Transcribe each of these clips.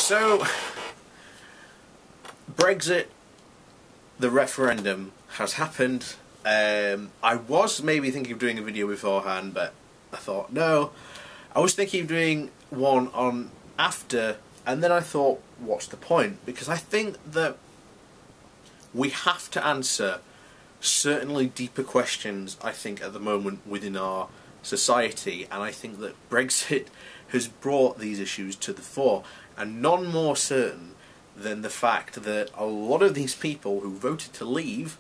So, Brexit, the referendum, has happened. I was maybe thinking of doing a video beforehand, but I thought, no. I was thinking of doing one on after, and then I thought, what's the point? Because I think that we have to answer certainly deeper questions, I think, at the moment within our society, and I think that Brexit has brought these issues to the fore, and none more certain than the fact that a lot of these people who voted to leave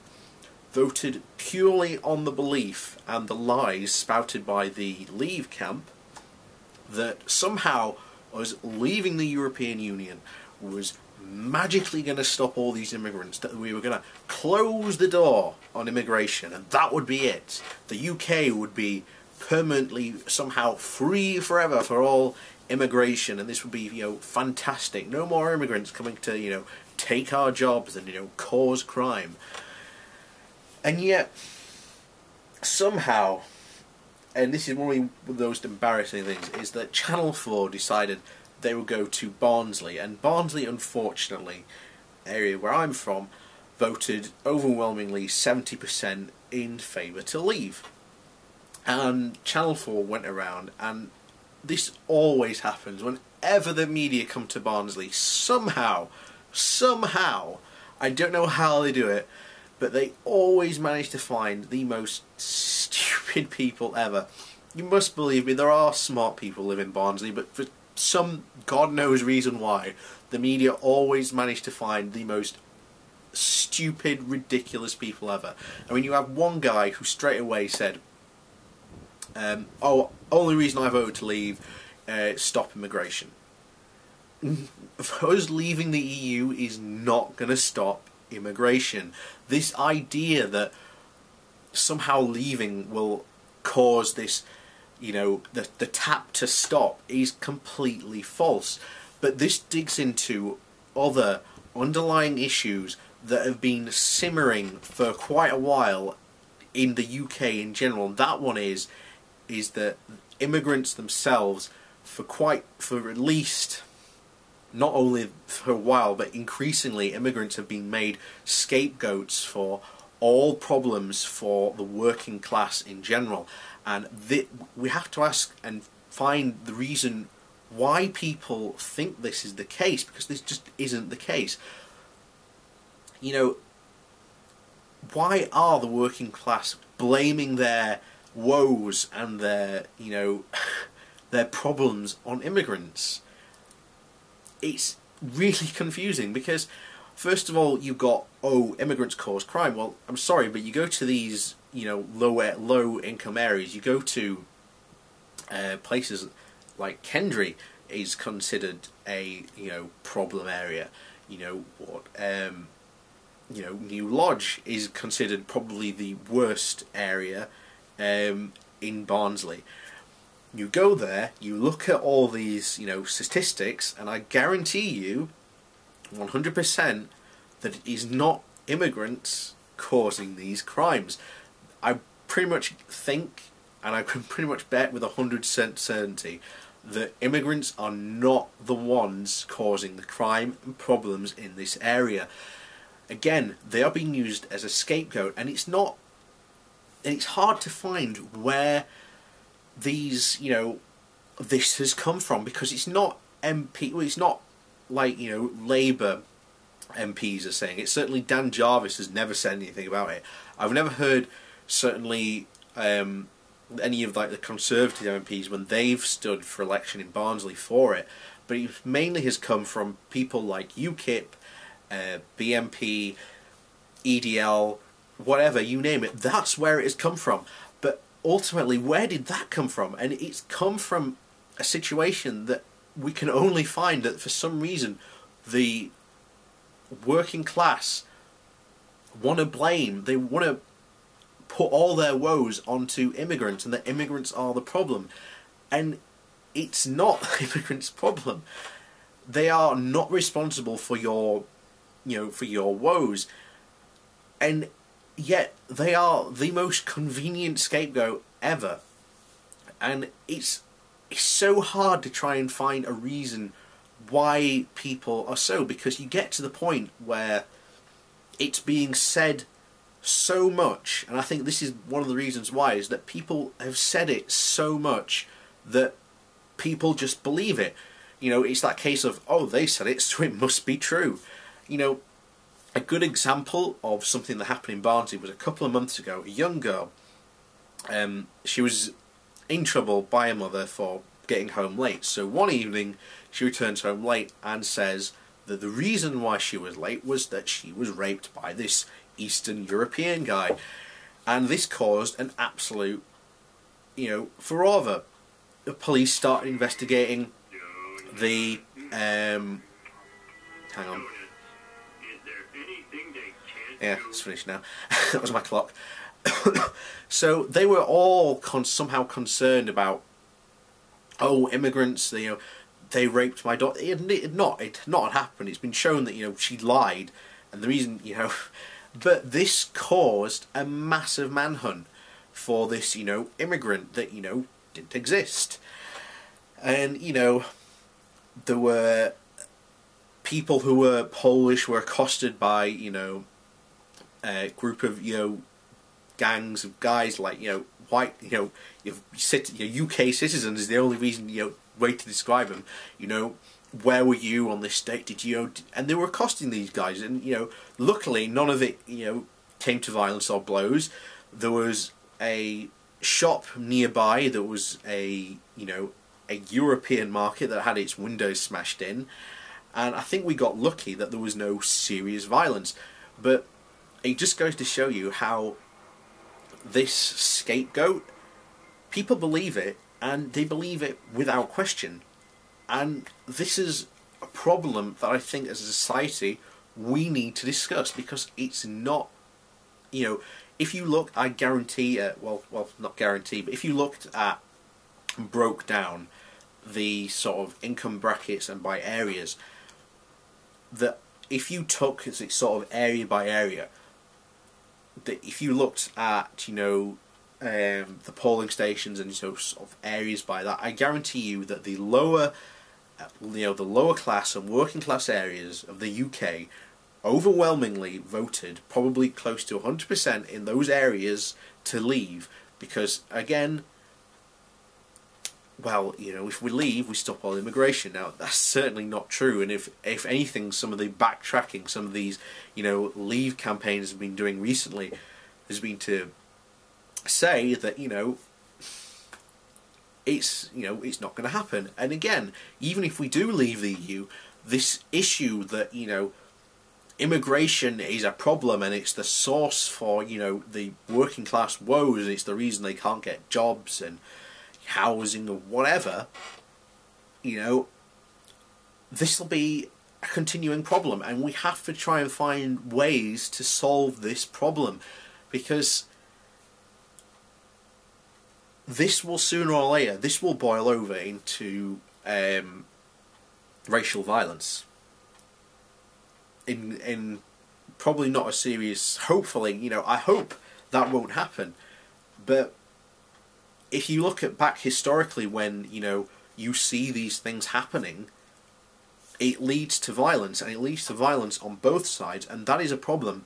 voted purely on the belief and the lies spouted by the Leave camp that somehow us leaving the European Union was magically going to stop all these immigrants, that we were going to close the door on immigration and that would be it. The UK would be permanently somehow free forever for all immigration, and this would be, fantastic. No more immigrants coming to, take our jobs and, cause crime. And yet, somehow, and this is one of the most embarrassing things, is that Channel 4 decided they would go to Barnsley, and Barnsley, unfortunately, area where I'm from, voted overwhelmingly 70% in favour to leave. And Channel 4 went around, and this always happens whenever the media come to Barnsley. Somehow, I don't know how they do it, but they always manage to find the most stupid people ever. You must believe me, there are smart people live in Barnsley, but for some God knows reason why, the media always manage to find the most stupid, ridiculous people ever. I mean, you have one guy who straight away said, only reason I voted to leave, stop immigration. Us leaving the EU is not going to stop immigration. This idea that somehow leaving will cause this, the tap to stop is completely false. But this digs into other underlying issues that have been simmering for quite a while in the UK in general. And that one is that immigrants themselves, for at least, not only for a while, but increasingly, immigrants have been made scapegoats for all problems for the working class in general. And we have to ask and find the reason why people think this is the case, because this just isn't the case. Why are the working class blaming their woes and their, their problems on immigrants? It's really confusing, because first of all you've got, immigrants cause crime. Well, I'm sorry, but you go to these, low income areas, you go to places like Kendry is considered a, problem area. New Lodge is considered probably the worst area in Barnsley. You go there, you look at all these, statistics, and I guarantee you 100% that it is not immigrants causing these crimes. I pretty much think, and I can pretty much bet with 100% certainty, that immigrants are not the ones causing the crime and problems in this area. Again, they are being used as a scapegoat, and it's hard to find where these, this has come from, because it's not it's not like, Labour MPs are saying it. Certainly Dan Jarvis has never said anything about it. I've never heard, certainly, any of the Conservative MPs when they've stood for election in Barnsley for it, but it mainly has come from people like UKIP, BNP, EDL, whatever, you name it. That's where it has come from. But ultimately, where did that come from? And it's come from a situation that we can only find that for some reason the working class want to blame, they want to put all their woes onto immigrants, and that immigrants are the problem. And it's not immigrants' problem. They are not responsible for your, for your woes. And yet they are the most convenient scapegoat ever. And it's so hard to try and find a reason why people are so, because you get to the point where it's being said so much, and I think this is one of the reasons why, is that people have said it so much that people just believe it. You know, it's that case of, oh, they said it, so it must be true. You know, a good example of something that happened in Barnsley was a couple of months ago. A young girl, she was in trouble by her mother for getting home late. So one evening she returns home late and says that the reason why she was late was that she was raped by this Eastern European guy. And this caused an absolute, you know, furore. The police started investigating. The hang on. Yeah, it's finished now. That was my clock. So they were all somehow concerned about, oh, immigrants, you know, they raped my daughter. It had not happened. It's been shown that, you know, she lied, and the reason, you know, but this caused a massive manhunt for this, you know, immigrant that, you know, didn't exist. And, you know, there were people who were Polish were accosted by, you know, a group of, you know, gangs of guys like, you know, white, you know, UK citizens is the only reason, you know, way to describe them. You know, where were you on this date? Did you? And they were accosting these guys, and, you know, luckily none of it, you know, came to violence or blows. There was a shop nearby that was a, you know, a European market that had its windows smashed in, and I think we got lucky that there was no serious violence. But it just goes to show you how this scapegoat, people believe it, and they believe it without question. And this is a problem that I think as a society we need to discuss, because it's not, you know, if you look, I guarantee, well, not guarantee, but if you looked at and broke down the sort of income brackets and by areas, that if you took it sort of area by area, that if you looked at, you know, the polling stations and sort of areas by that, I guarantee you that the lower, you know, the lower class and working class areas of the UK overwhelmingly voted, probably close to 100% in those areas, to leave, because again, well, you know, if we leave, we stop all immigration. Now, that's certainly not true, and if anything, some of the backtracking, some of these, you know, leave campaigns have been doing recently, has been to say that, you know, it's not going to happen. And again, even if we do leave the EU, this issue that, you know, immigration is a problem and it's the source for, you know, the working class woes, and it's the reason they can't get jobs and housing or whatever, you know, this will be a continuing problem, and we have to try and find ways to solve this problem, because this will sooner or later, this will boil over into racial violence. In probably not a serious, hopefully, you know, I hope that won't happen, but if you look at back historically, when, you know, you see these things happening, it leads to violence, and it leads to violence on both sides, and that is a problem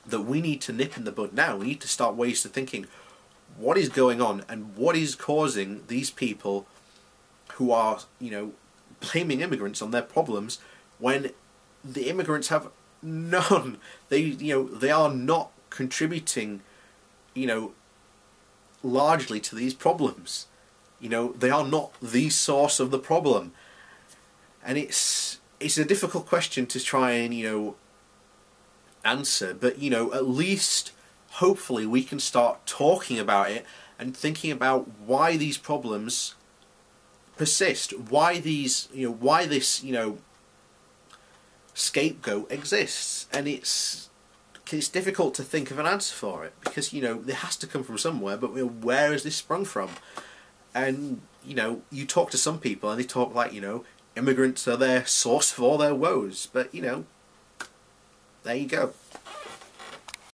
that we need to nip in the bud now. We need to start ways to thinking, what is going on, and what is causing these people who are, you know, blaming immigrants on their problems, when the immigrants have none. They, you know, they are not contributing, you know, largely to these problems. You know, they are not the source of the problem, and it's a difficult question to try and, you know, answer, but, you know, at least hopefully we can start talking about it and thinking about why these problems persist, why these, you know, why this, you know, scapegoat exists. And it's difficult to think of an answer for it, because, you know, it has to come from somewhere, but, you know, where has this sprung from? And, you know, you talk to some people and they talk like, you know, immigrants are their source of all their woes, but, you know, there you go.